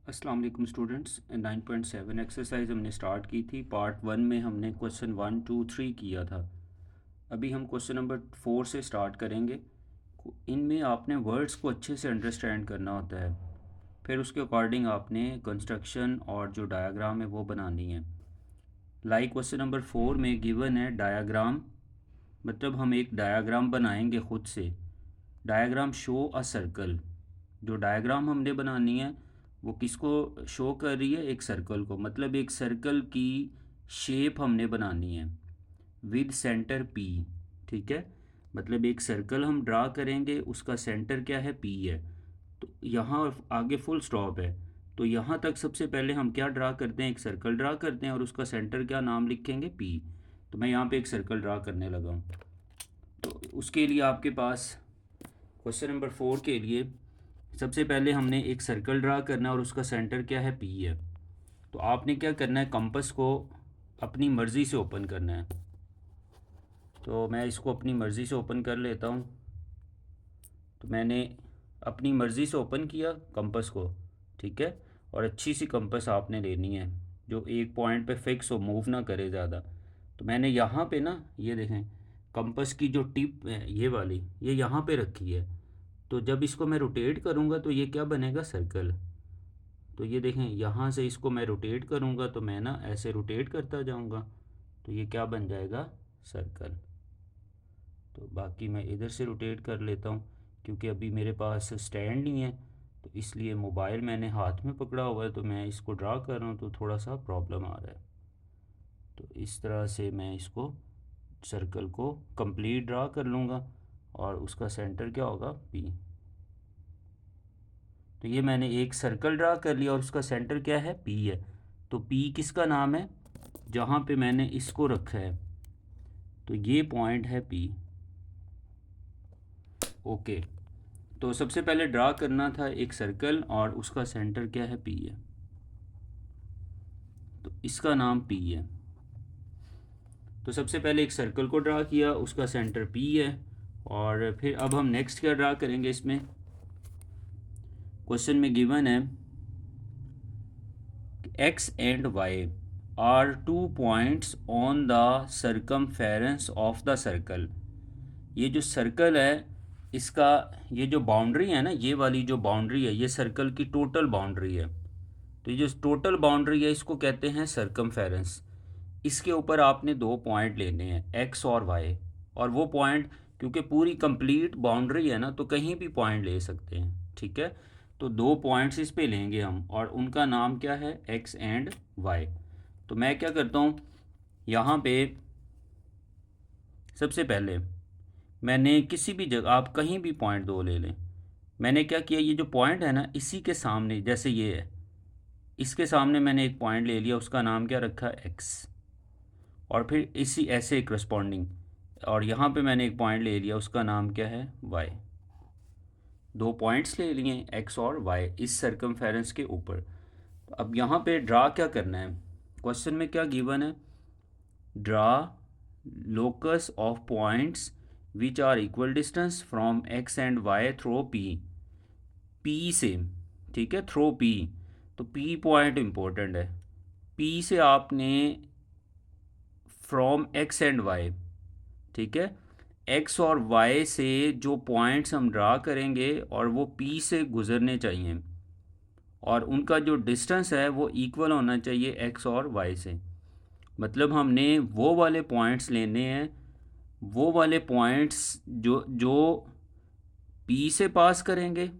अस्सलाम वालेकुम students. 9.7 exercise हमने स्टार्ट की थी। पार्ट 1 में हमने क्वेश्चन 1 2 3 किया था। अभी हम क्वेश्चन नंबर 4 से स्टार्ट करेंगे। इनमें आपने वर्ड्स को अच्छे से अंडरस्टैंड करना होता है, फिर उसके अकॉर्डिंग आपने कंस्ट्रक्शन और जो डायग्राम है वो बनानी है। लाइक क्वेश्चन नंबर 4 में गिवन है डायग्राम, मतलब हम एक डायग्राम बनाएंगे खुद से। Diagram show a circle. जो डायग्राम हमने बनानी है वो किसको शो कर रही है? एक सर्कल को, मतलब एक सर्कल की शेप हमने बनानी है विद सेंटर पी। ठीक है, मतलब एक सर्कल हम ड्रा करेंगे, उसका सेंटर क्या है? पी है। तो यहाँ आगे फुल स्टॉप है। तो यहाँ तक सबसे पहले हम क्या ड्रा करते हैं? एक सर्कल ड्रा करते हैं और उसका सेंटर क्या नाम लिखेंगे? पी। तो मैं यहाँ पे एक सर्कल ड्रा करने लगा हूँ। तो उसके लिए आपके पास क्वेश्चन नंबर 4 के लिए सबसे पहले हमने एक सर्कल ड्रा करना है और उसका सेंटर क्या है? पी है। तो आपने क्या करना है? कंपास को अपनी मर्ज़ी से ओपन करना है। तो मैं इसको अपनी मर्ज़ी से ओपन कर लेता हूँ। तो मैंने अपनी मर्ज़ी से ओपन किया कंपास को, ठीक है। और अच्छी सी कंपास आपने लेनी है जो एक पॉइंट पे फिक्स हो, मूव ना करे ज़्यादा। तो मैंने यहाँ पे ना, ये देखें, कंपास की जो टिप है ये वाली, ये यहाँ पे रखी है। तो जब इसको मैं रोटेट करूँगा तो ये क्या बनेगा? सर्कल। तो ये देखें, यहाँ से इसको मैं रोटेट करूँगा तो मैं ना ऐसे रोटेट करता जाऊँगा तो ये क्या बन जाएगा? सर्कल। तो बाकी मैं इधर से रोटेट कर लेता हूँ, क्योंकि अभी मेरे पास स्टैंड नहीं है, तो इसलिए मोबाइल मैंने हाथ में पकड़ा हुआ है, तो मैं इसको ड्रा कर रहा हूँ तो थोड़ा सा प्रॉब्लम आ रहा है। तो इस तरह से मैं इसको सर्कल को कंप्लीट ड्रा कर लूँगा और उसका सेंटर क्या होगा? पी। तो ये मैंने एक सर्कल ड्रा कर लिया और उसका सेंटर क्या है? पी है। तो पी किसका नाम है? जहाँ पे मैंने इसको रखा है, तो ये पॉइंट है पी। ओके। तो सबसे पहले ड्रा करना था एक सर्कल और उसका सेंटर क्या है? पी है। तो इसका नाम पी है। तो सबसे पहले एक सर्कल को ड्रा किया, उसका सेंटर पी है। और फिर अब हम नेक्स्ट क्या ड्रा करेंगे? इसमें क्वेश्चन में गिवन है X and Y are two points on the circumference of the circle. ये जो सर्कल है, इसका ये जो बाउंड्री है ना, ये वाली जो बाउंड्री है, ये सर्कल की टोटल बाउंड्री है। तो ये जो टोटल बाउंड्री है इसको कहते हैं सर्कमफेरेंस। इसके ऊपर आपने दो पॉइंट लेने हैं, एक्स और वाई। और वो पॉइंट, क्योंकि पूरी कंप्लीट बाउंड्री है ना, तो कहीं भी पॉइंट ले सकते हैं, ठीक है। तो दो पॉइंट्स इस पे लेंगे हम और उनका नाम क्या है? X and Y. तो मैं क्या करता हूँ, यहाँ पे सबसे पहले मैंने किसी भी जगह, आप कहीं भी पॉइंट दो ले लें। मैंने क्या किया, ये जो पॉइंट है ना, इसी के सामने, जैसे ये है, इसके सामने मैंने एक पॉइंट ले लिया, उसका नाम क्या रखा? एक्स। और फिर इसी ऐसे करस्पॉन्डिंग, और यहाँ पे मैंने एक पॉइंट ले लिया, उसका नाम क्या है? वाई। दो पॉइंट्स ले लिए, एक्स और वाई, इस सर्कमफेरेंस के ऊपर। तो अब यहाँ पे ड्रा क्या करना है? क्वेश्चन में क्या गिवन है? Draw locus of points which are equal distance from X and Y through P. P से, ठीक है, थ्रो पी। तो पी पॉइंट इंपॉर्टेंट है। पी से आपने फ्रॉम एक्स एंड वाई, ठीक है, एक्स और वाई से जो पॉइंट्स हम ड्रा करेंगे और वो पी से गुजरने चाहिए, और उनका जो डिस्टेंस है वो इक्वल होना चाहिए एक्स और वाई से। मतलब हमने वो वाले पॉइंट्स लेने हैं, वो वाले पॉइंट्स जो जो पी से पास करेंगे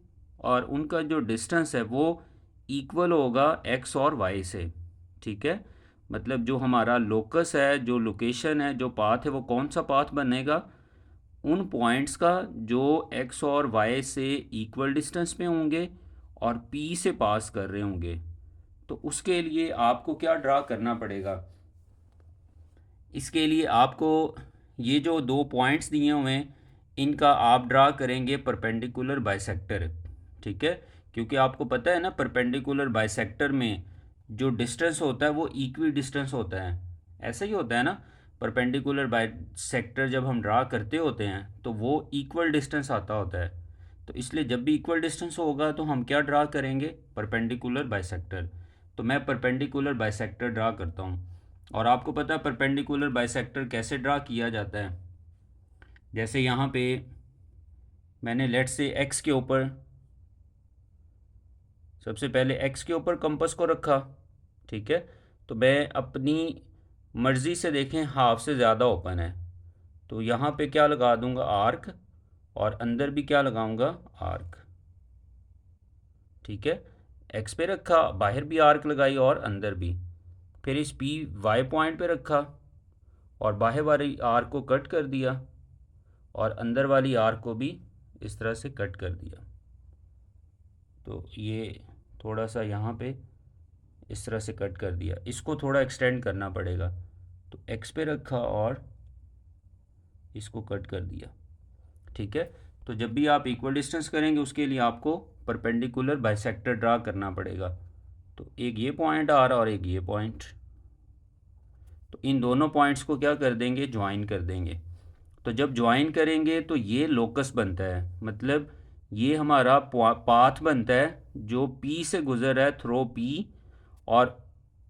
और उनका जो डिस्टेंस है वो इक्वल होगा एक्स और वाई से, ठीक है। मतलब जो हमारा लोकस है, जो लोकेशन है, जो पाथ है, वो कौन सा पाथ बनेगा? उन पॉइंट्स का जो एक्स और वाई से इक्वल डिस्टेंस पे होंगे और पी से पास कर रहे होंगे। तो उसके लिए आपको क्या ड्रा करना पड़ेगा? इसके लिए आपको ये जो दो पॉइंट्स दिए हुए हैं, इनका आप ड्रा करेंगे परपेंडिकुलर बाइसेक्टर, ठीक है। क्योंकि आपको पता है ना, परपेंडिकुलर बाइसेक्टर में जो डिस्टेंस होता है वो इक्वी डिस्टेंस होता है। ऐसा ही होता है ना, परपेंडिकुलर बाइसेक्टर जब हम ड्रा करते होते हैं तो वो इक्वल डिस्टेंस आता होता है। तो इसलिए जब भी इक्वल डिस्टेंस होगा तो हम क्या ड्रा करेंगे, परपेंडिकुलर बाइसेक्टर। तो मैं परपेंडिकुलर बाइसेक्टर ड्रा करता हूँ। और आपको पता है परपेंडिकुलर बाइसेक्टर कैसे ड्रा किया जाता है। जैसे यहाँ पे मैंने लेट्स से एक्स के ऊपर, सबसे पहले एक्स के ऊपर कंपास को रखा, ठीक है। तो मैं अपनी मर्ज़ी से, देखें हाफ से ज़्यादा ओपन है, तो यहाँ पे क्या लगा दूंगा, आर्क, और अंदर भी क्या लगाऊंगा, आर्क, ठीक है। एक्स पे रखा, बाहर भी आर्क लगाई और अंदर भी। फिर इस पी वाई पॉइंट पे रखा और बाहर वाली आर्क को कट कर दिया और अंदर वाली आर्क को भी इस तरह से कट कर दिया। तो ये थोड़ा सा यहाँ पे इस तरह से कट कर दिया, इसको थोड़ा एक्सटेंड करना पड़ेगा। तो एक्स पे रखा और इसको कट कर दिया, ठीक है। तो जब भी आप इक्वल डिस्टेंस करेंगे उसके लिए आपको परपेंडिकुलर बाइसेक्टर ड्रा करना पड़ेगा। तो एक ये पॉइंट आ रहा और एक ये पॉइंट, तो इन दोनों पॉइंट्स को क्या कर देंगे, ज्वाइन कर देंगे। तो जब ज्वाइन करेंगे तो ये लोकस बनता है, मतलब ये हमारा पाथ बनता है जो पी से गुजर रहा है थ्रो पी, और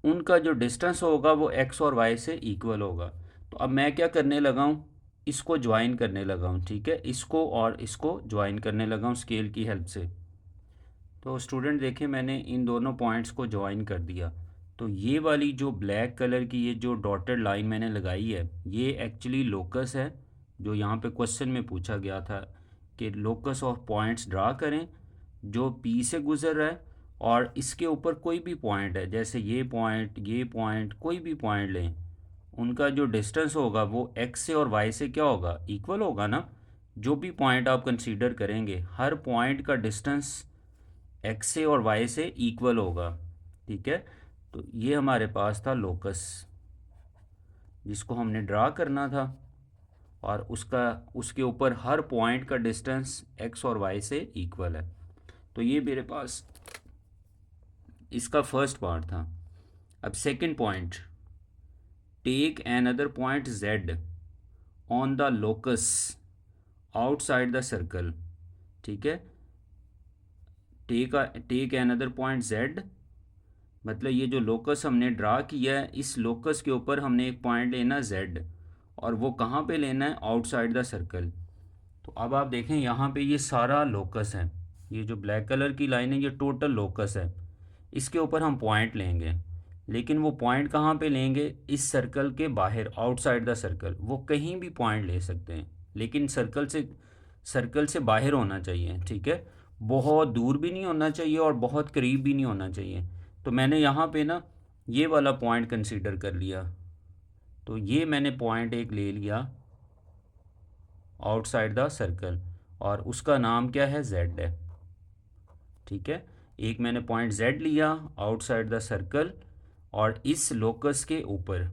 उनका जो डिस्टेंस होगा वो एक्स और वाई से इक्वल होगा। तो अब मैं क्या करने लगा हूँ, इसको ज्वाइन करने लगा हूँ, ठीक है, इसको और इसको ज्वाइन करने लगा हूँ स्केल की हेल्प से। तो स्टूडेंट देखें मैंने इन दोनों पॉइंट्स को ज्वाइन कर दिया। तो ये वाली जो ब्लैक कलर की ये जो डॉटेड लाइन मैंने लगाई है ये एक्चुअली लोकस है, जो यहाँ पे क्वेश्चन में पूछा गया था कि लोकस ऑफ पॉइंट्स ड्रा करें जो पी से गुजर रहा है और इसके ऊपर कोई भी पॉइंट है, जैसे ये पॉइंट कोई भी पॉइंट लें, उनका जो डिस्टेंस होगा वो एक्स से और वाई से क्या होगा, इक्वल होगा ना। जो भी पॉइंट आप कंसीडर करेंगे हर पॉइंट का डिस्टेंस एक्स से और वाई से इक्वल होगा, ठीक है। तो ये हमारे पास था लोकस जिसको हमने ड्रा करना था, और उसके ऊपर हर पॉइंट का डिस्टेंस एक्स और वाई से इक्वल है। तो ये मेरे पास इसका फर्स्ट पार्ट था। अब second point, take another point Z on the locus outside the circle, ठीक है। Take another point Z, मतलब ये जो लोकस हमने ड्रा किया है इस लोकस के ऊपर हमने एक पॉइंट लेना z, और वो कहाँ पे लेना है, आउटसाइड द सर्कल। तो अब आप देखें यहाँ पे ये सारा लोकस है, ये जो ब्लैक कलर की लाइन है ये टोटल लोकस है, इसके ऊपर हम पॉइंट लेंगे। लेकिन वो पॉइंट कहाँ पे लेंगे, इस सर्कल के बाहर, आउटसाइड द सर्कल। वो कहीं भी पॉइंट ले सकते हैं लेकिन सर्कल से बाहर होना चाहिए, ठीक है। बहुत दूर भी नहीं होना चाहिए और बहुत करीब भी नहीं होना चाहिए। तो मैंने यहाँ पे ना ये वाला पॉइंट कंसीडर कर लिया, तो ये मैंने पॉइंट एक ले लिया आउटसाइड द सर्कल और उसका नाम क्या है, जेड है, ठीक है। एक मैंने पॉइंट जेड लिया आउटसाइड द सर्कल और इस लोकस के ऊपर।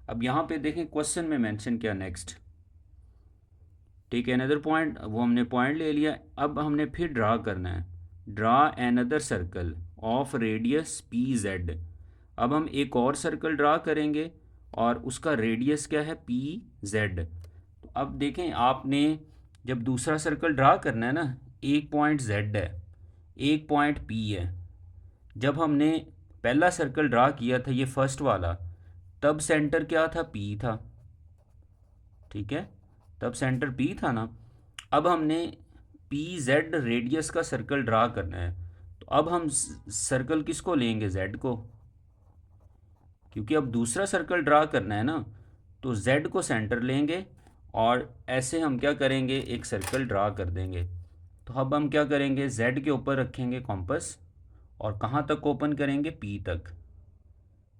अब यहाँ पे देखें क्वेश्चन में मेंशन किया नेक्स्ट, टेक अनदर पॉइंट, वो हमने पॉइंट ले लिया। अब हमने फिर ड्रा करना है, draw another circle of radius P Z. अब हम एक और सर्कल ड्रा करेंगे और उसका रेडियस क्या है, पी जेड। तो अब देखें आपने जब दूसरा सर्कल ड्रा करना है ना, एक पॉइंट जेड है एक पॉइंट पी है। जब हमने पहला सर्कल ड्रा किया था ये फर्स्ट वाला, तब सेंटर क्या था, पी था, ठीक है, तब सेंटर पी था ना। अब हमने पी जेड रेडियस का सर्कल ड्रा करना है, तो अब हम सर्कल किसको लेंगे, जेड को, क्योंकि अब दूसरा सर्कल ड्रा करना है ना, तो जेड को सेंटर लेंगे और ऐसे हम क्या करेंगे, एक सर्कल ड्रा कर देंगे। तो अब हम क्या करेंगे, जेड के ऊपर रखेंगे कॉम्पस और कहाँ तक ओपन करेंगे, पी तक,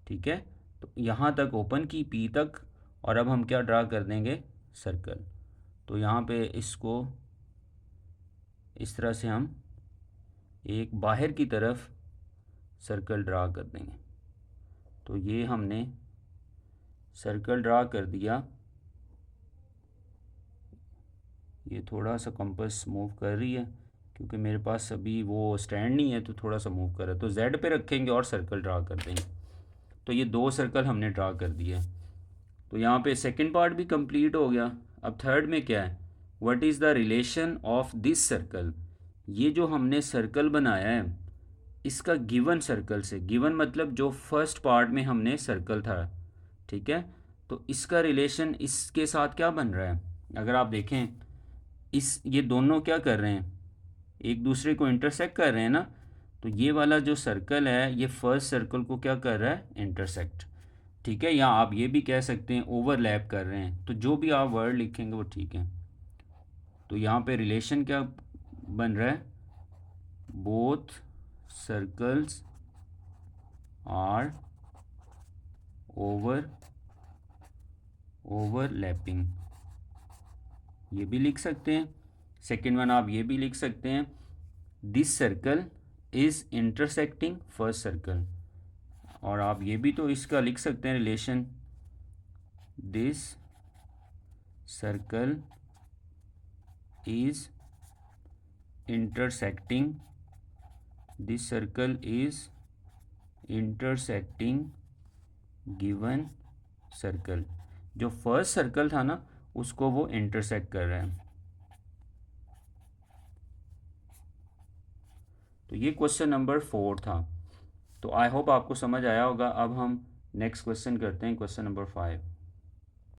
ठीक है। तो यहाँ तक ओपन की, पी तक, और अब हम क्या ड्रा कर देंगे, सर्कल। तो यहाँ पे इसको इस तरह से हम एक बाहर की तरफ सर्कल ड्रा कर देंगे। तो ये हमने सर्कल ड्रा कर दिया। ये थोड़ा सा कंपास मूव कर रही है क्योंकि मेरे पास अभी वो स्टैंड नहीं है, तो थोड़ा सा मूव कर रहा है। तो जेड पे रखेंगे और सर्कल ड्रा कर देंगे। तो ये दो सर्कल हमने ड्रा कर दिए। तो यहाँ पे सेकंड पार्ट भी कंप्लीट हो गया। अब थर्ड में क्या है, what is the relation of this circle, ये जो हमने सर्कल बनाया है इसका गिवन सर्कल से, गिवन मतलब जो फर्स्ट पार्ट में हमने सर्कल था, ठीक है, तो इसका रिलेशन इसके साथ क्या बन रहा है। अगर आप देखें इस ये दोनों क्या कर रहे हैं, एक दूसरे को इंटरसेक्ट कर रहे हैं ना, तो ये वाला जो सर्कल है ये फर्स्ट सर्कल को क्या कर रहा है, इंटरसेक्ट, ठीक है, या आप ये भी कह सकते हैं ओवरलैप कर रहे हैं, तो जो भी आप वर्ड लिखेंगे वो ठीक है। तो यहाँ पे रिलेशन क्या बन रहा है, बोथ सर्कल्स आर ओवरलैपिंग, ये भी लिख सकते हैं। सेकेंड वन आप ये भी लिख सकते हैं, this circle is intersecting first circle, और आप ये भी तो इसका लिख सकते हैं relation, this circle is intersecting, this circle is intersecting given circle, जो फर्स्ट सर्कल था ना उसको वो इंटरसेक्ट कर रहे हैं। तो ये क्वेश्चन नंबर 4 था। तो आई होप आपको समझ आया होगा। अब हम नेक्स्ट क्वेश्चन करते हैं, क्वेश्चन नंबर 5।